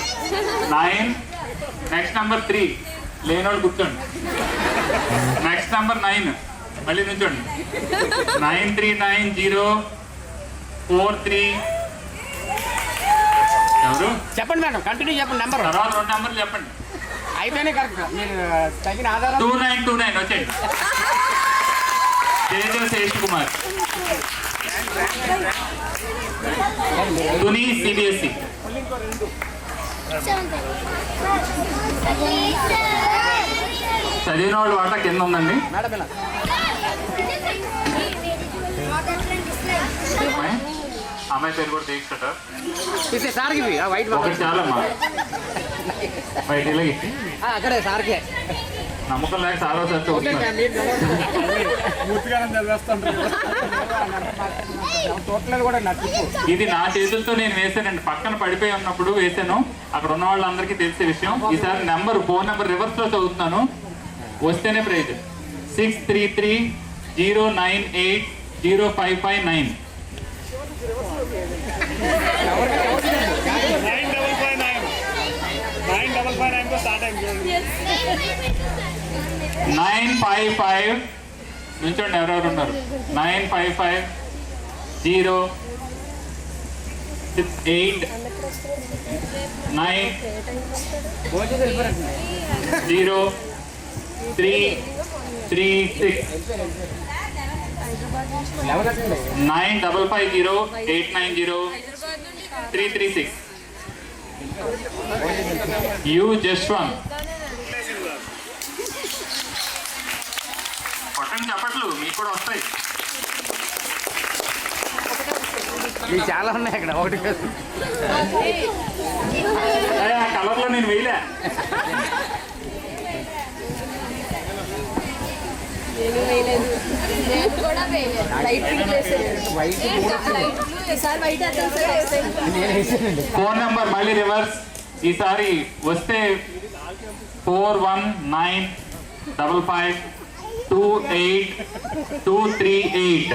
S9: 9, నెక్స్ట్ నెంబర్ 3 లేని వాళ్ళు కూర్చోండి. నెక్స్ట్ నెంబర్ 9 మళ్ళీ నుంచోండి. 939043. ఎవరు
S2: చెప్పండి మేడం, కంటిన్యూ చెప్పండి. నెంబర్
S9: తర్వాత 2 నెంబర్లు చెప్పండి.
S2: అయితేనే కరెక్ట్. మీరు తగిన ఆధారం
S9: 2929 వచ్చేయండి. శేష్ కుమార్, తుని CBSE. చదివిన వాళ్ళు వాటా కింద ఉందండి.
S2: మేడం ఇలా
S9: అమ్మాయి పేరు కూడా తీసుకోట.
S2: సార్కి వైట్
S9: ఒకటి చాలమ్మా. బయట ఇలాగే
S2: అక్కడే సార్కే
S9: నమ్మకం లేక చాలా సార్ చూస్తున్నారు. ఇది నా చేతులతో నేను వేసానండి. పక్కన పడిపోయి ఉన్నప్పుడు వేసాను. అక్కడ ఉన్న వాళ్ళందరికీ తెలిసే విషయం. ఈసారి ఫోన్ నెంబర్ రివర్స్ లో చదువుతున్నాను, వస్తేనే ప్రైజ్. 6330980559. 955 నుంచోండి ఎవరెవరు ఉన్నారు. 9508903336. 9550890336. You just one. కొట్టండి చెప్పట్లు, మీకు కూడా వస్తాయి.
S7: చాలా ఉన్నాయి అక్కడ ఒకటి
S9: ఆ కలర్లో నేను వేయలే. ఫోన్ నెంబర్ మళ్ళీ రివర్స్. ఈసారి వస్తే 4195528238.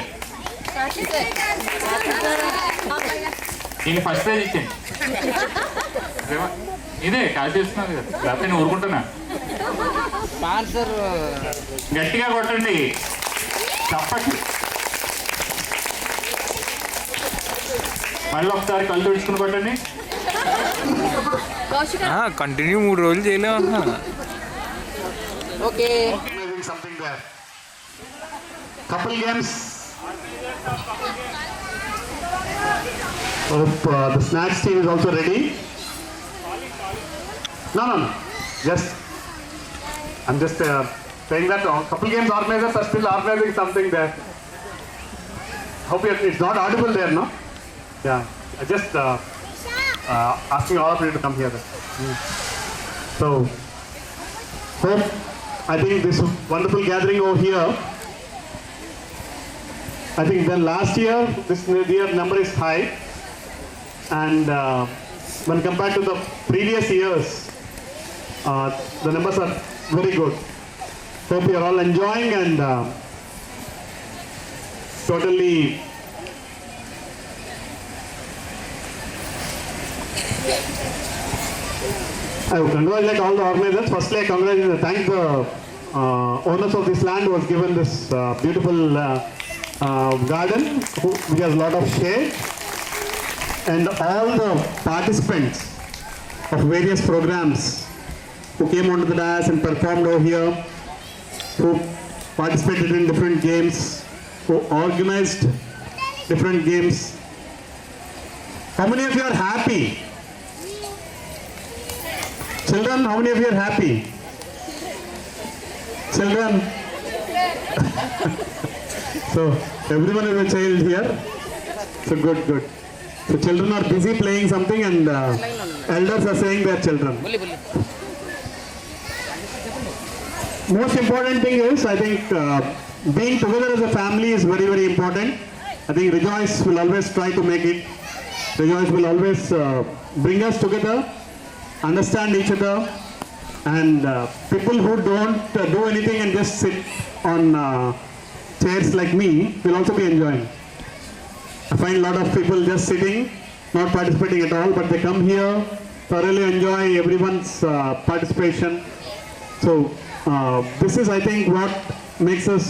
S9: నేను ఫస్ట్ ప్రైజ్ ఇచ్చాను. ఇదే కాల్ చేస్తున్నాను కదా, లేకపోతే నేను ఊరుకుంటున్నా. గట్టిగా కొట్టండి తప్పట్లు. మళ్ళీ ఒకసారి కళ్ళు తుడుచుకుని కొట్టండి.
S11: కంటిన్యూ 3 రోజులు చేయలేము అన్నా.
S7: Okay
S5: Something there. Couple games. Hope the snacks team is also ready. No. I'm just saying that couple games organizers are still organizing something there. Hope it's not audible there, no? Yeah. I just asking all of you to come here. So, hope, I think this wonderful gathering over here, I think then last year, this year number is high. And when compared to the previous years, the numbers are very good. Hope you are all enjoying and totally I would congratulate all the organizers. Firstly, I thank the owners of this land who has given this beautiful garden, which has a lot of shade, and all the participants of various programs who came onto the dais and performed over here, who participated in different games, who organized different games. How many of you are happy? Children, how many of you are happy? Children? So, everyone is a child here. So, good. So, children are busy playing something and elders are saying they are children. Most important thing is, I think, being together as a family is very, very important. I think Rejoice will always try to make it. Rejoice will always bring us together, understand each other, and people who don't do anything and just sit on chairs like me will also be enjoying. I find a lot of people just sitting, not participating at all, but they come here, thoroughly enjoy everyone's participation. So this is, I think, what makes us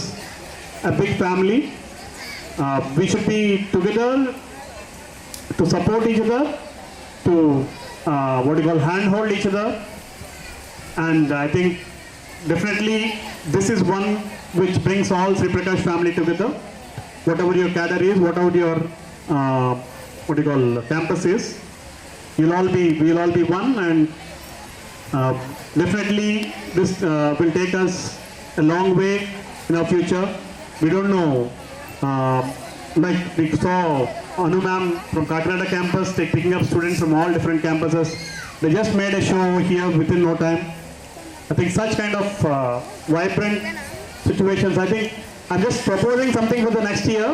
S5: a big family. We should be together to support each other, to handhold each other, and I think definitely this is one which brings all Sri Prakash family together. Whatever your cadre is, whatever your campus is, we'll all be one, and definitely this will take us a long way in our future. We don't know, like we saw Anu ma'am from Kakinada campus picking up students from all different campuses. They just made a show here within no time. I think such kind of vibrant situations, I think I'm just proposing something for the next year.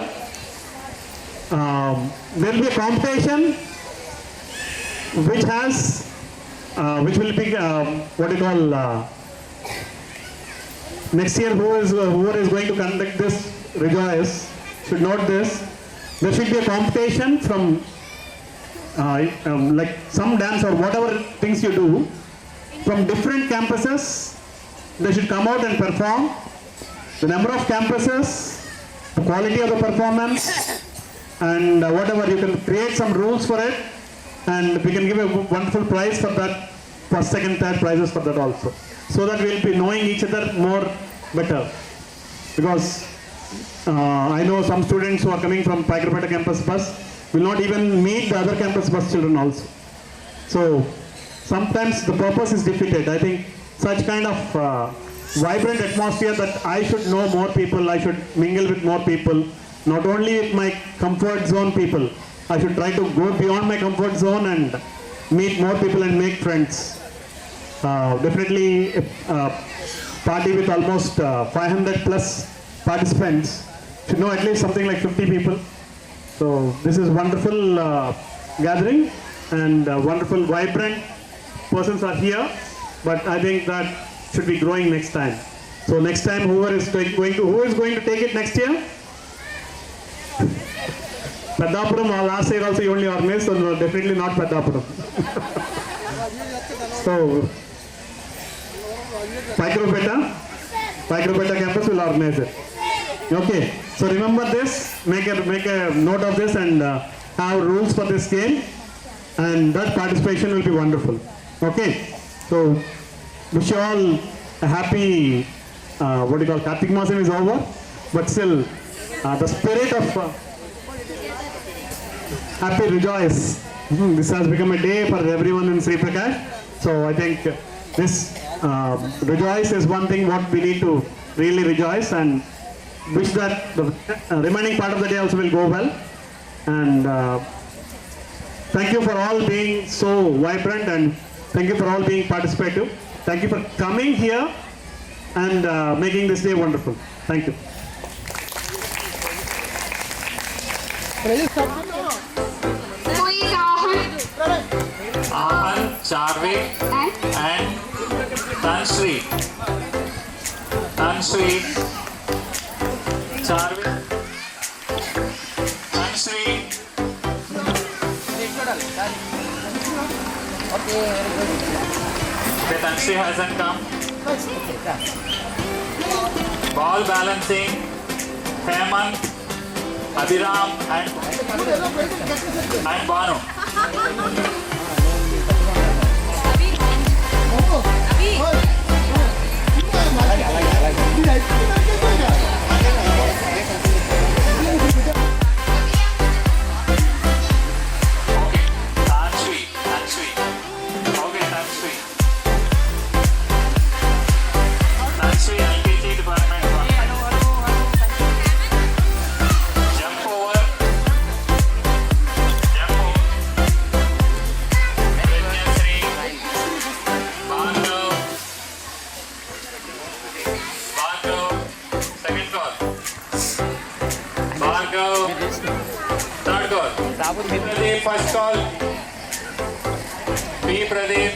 S5: There will be a competition which will be next year whoever is going to conduct this Rejoice should note this. There should be a competition from like some dance or whatever things you do from different campuses. They should come out and perform. The number of campuses, the quality of the performance, and whatever, you can create some rules for it, and we can give a wonderful prize for that, first, second, third prizes for that also, so that we will be knowing each other more better. Because I know some students who are coming from Paikarpeta campus bus will not even meet the other campus bus children also. So sometimes the purpose is defeated. I think such kind of vibrant atmosphere that I should know more people, I should mingle with more people, not only with my comfort zone people. I should try to go beyond my comfort zone and meet more people and make friends. Definitely a party with almost 500 plus participants should know at least something like 50 people. So this is wonderful gathering, and wonderful vibrant persons are here, but I think that should be growing next time. So next time who is going to take it next year? Pedapuram, last year also you only organized, so no, definitely not Pedapuram. So Paikropeta campus will organize it. Okay, so remember this, make a note of this, and have rules for this game, and that participation will be wonderful. Okay, so wish you all a happy, Kartik Masam is over, but still the spirit of happy rejoice. This has become a day for everyone in Sri Prakash. So I think this rejoice is one thing what we need to really rejoice, and wish that the remaining part of the day also will go well. And thank you for all being so vibrant, and thank you for all being participative. Thank you for coming here and making this day wonderful. Thank you.
S9: Ahan, Charvik and Tansri. Charvik, Tansri. Okay, Tansri hasn't come. Ball balancing, Hemant, Abhiram and Banu. Pradeep, first call. B. Pradeep,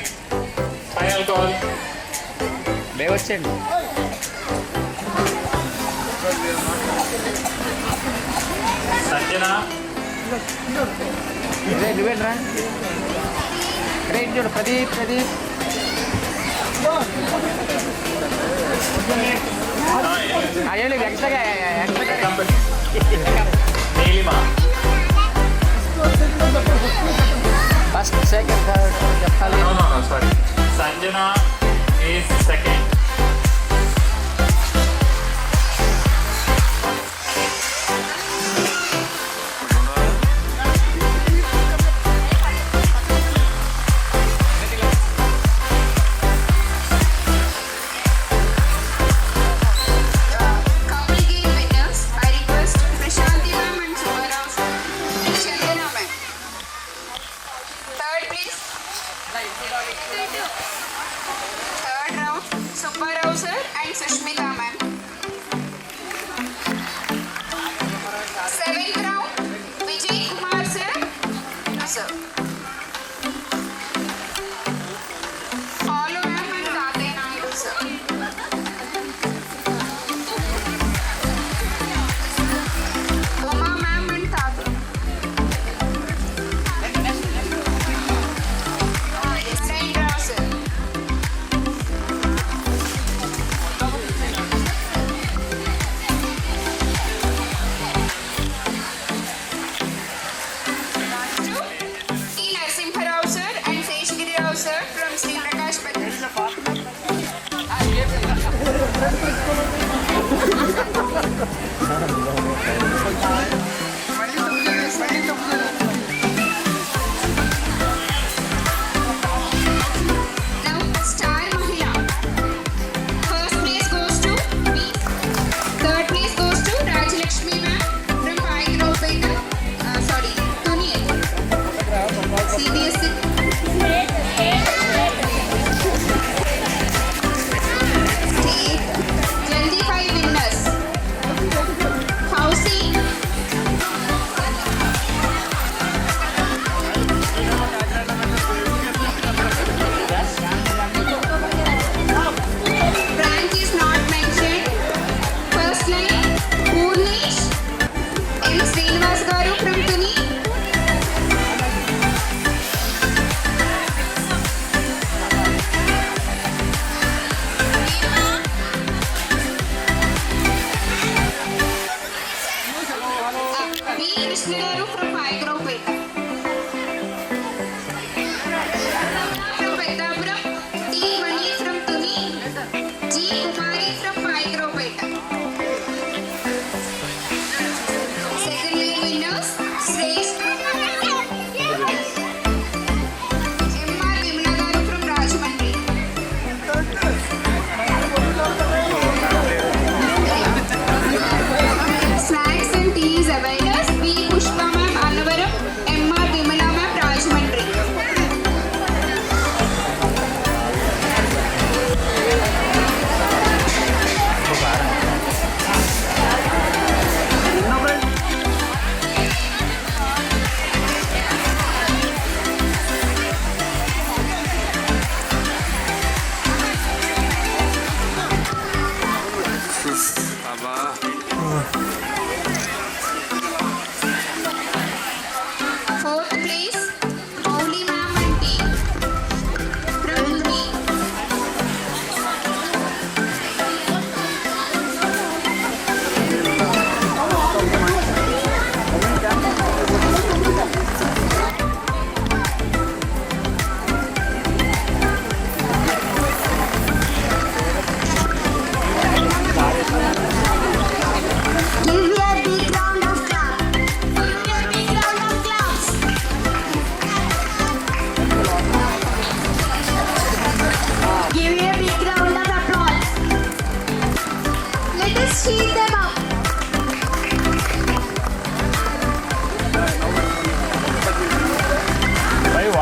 S9: final call. Sanjana. Neelima.
S7: First, second, third,
S9: No, sorry. Sanjana is second.
S6: Third round, Subbarao sir and Sushmita ma'am. Seventh round, Vijay Kumar sir. Follow ma'am and Tatay Naidu sir. Uma ma'am and Tatay. Sandra sir. T. Narasimha sir and Seshagiri Rao sir from Sri Prakash Patel. Now, Star Mahila. First place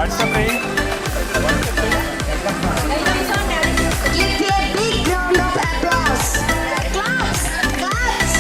S9: WhatsApp ray
S1: Give a big round of applause. Claps, claps.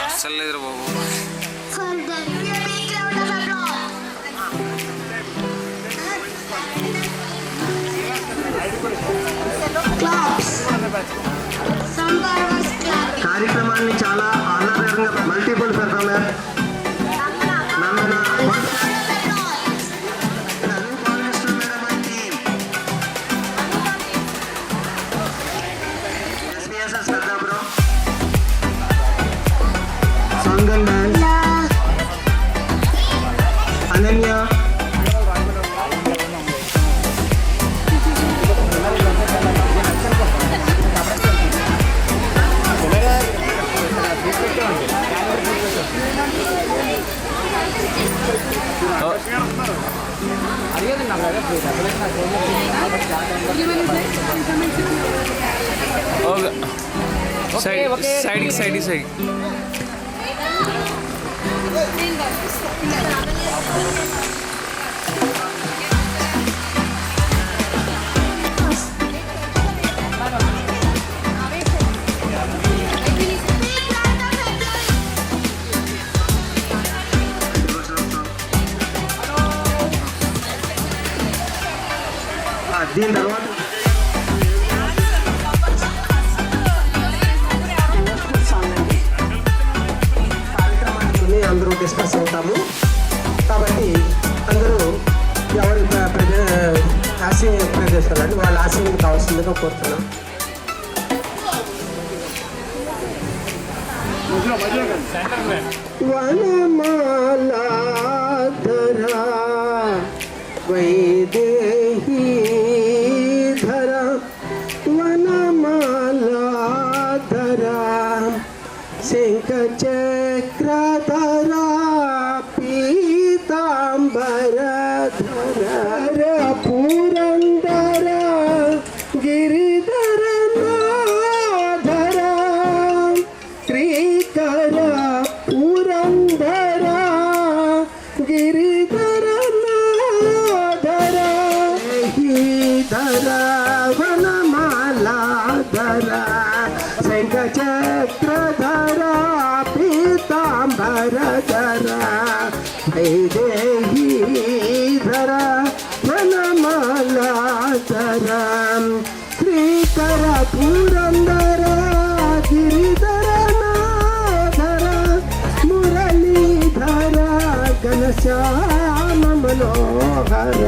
S11: అస్సలు లేదురా బాబు.
S1: For them, give a big round of applause. Claps. Somebody was clapping.
S7: కార్యక్రమాన్ని చాలా ఆహ్లాదకరంగా మల్టిపుల్ పెర్ఫార్మర్ నందన సంగం డాన్స్ అనన్య
S11: ఓకే సైడ్
S7: దీని తర్వాత కార్యక్రమాన్ని అందరూ డిస్కస్ అవుతాము కాబట్టి అందరూ ఎవరి ఆశయ ప్రదేశాలని వాళ్ళ ఆశయం కావాల్సిందిగా కోరుతున్నాం. వనమాలాధరా వైదేహీ ధరా వనమాలాధరా శంఖచక్రధరా పీతాంబరధరా పురందరా గిరిధర నాధరా శ్రీకర పురందరా గిరిధర నాధరా ధరా వనమాలాధరా శంఖచక్రధరా పీతాంబరధరా వైదేహీ ధరా వనమాలాధరా శ్రీకర పురందరా గిరిధర నాధరా మురళీధరా ఘనశ్యామ మనోహర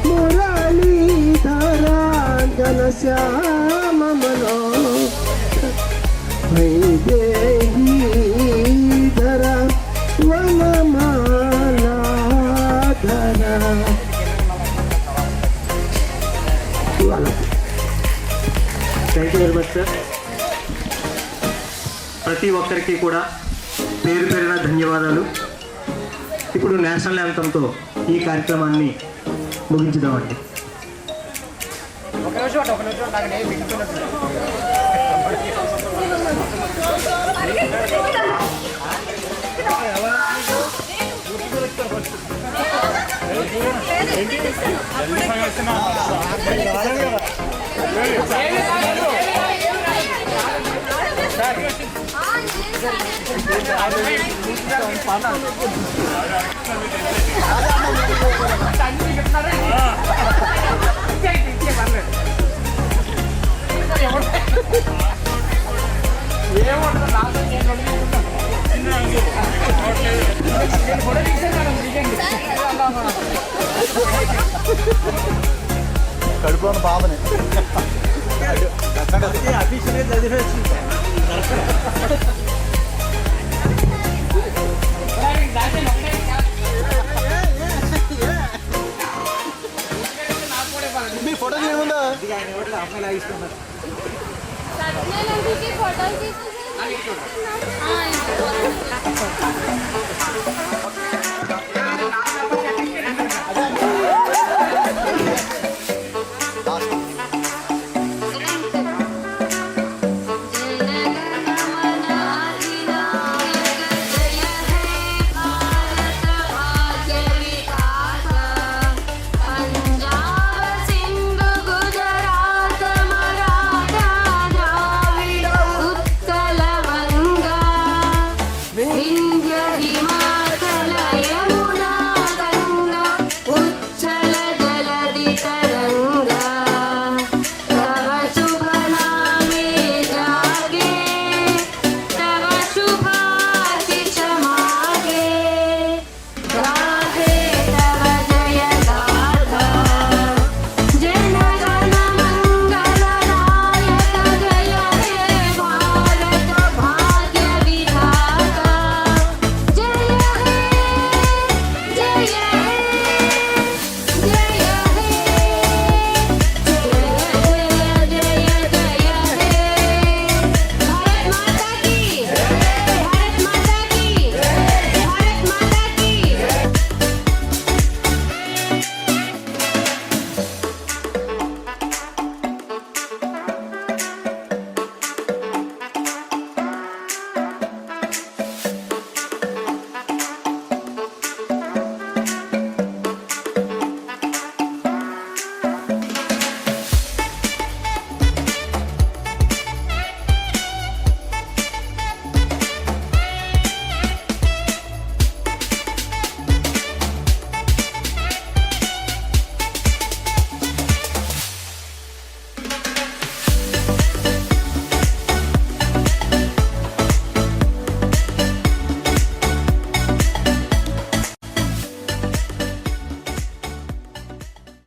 S7: మురళీధరా ఘనశ్యామ మనోహర వైదేహీ ధరా వనమాలాధరా. Thank you very much sir. ప్రతి ఒక్కరికి కూడా పేరు పేరున ధన్యవాదాలు. ఇప్పుడు నేషనల్ యాంథమ్తో ఈ కార్యక్రమాన్ని ముగించుదామండి.
S4: కడుపులోని బాధని
S3: ఫోటోలు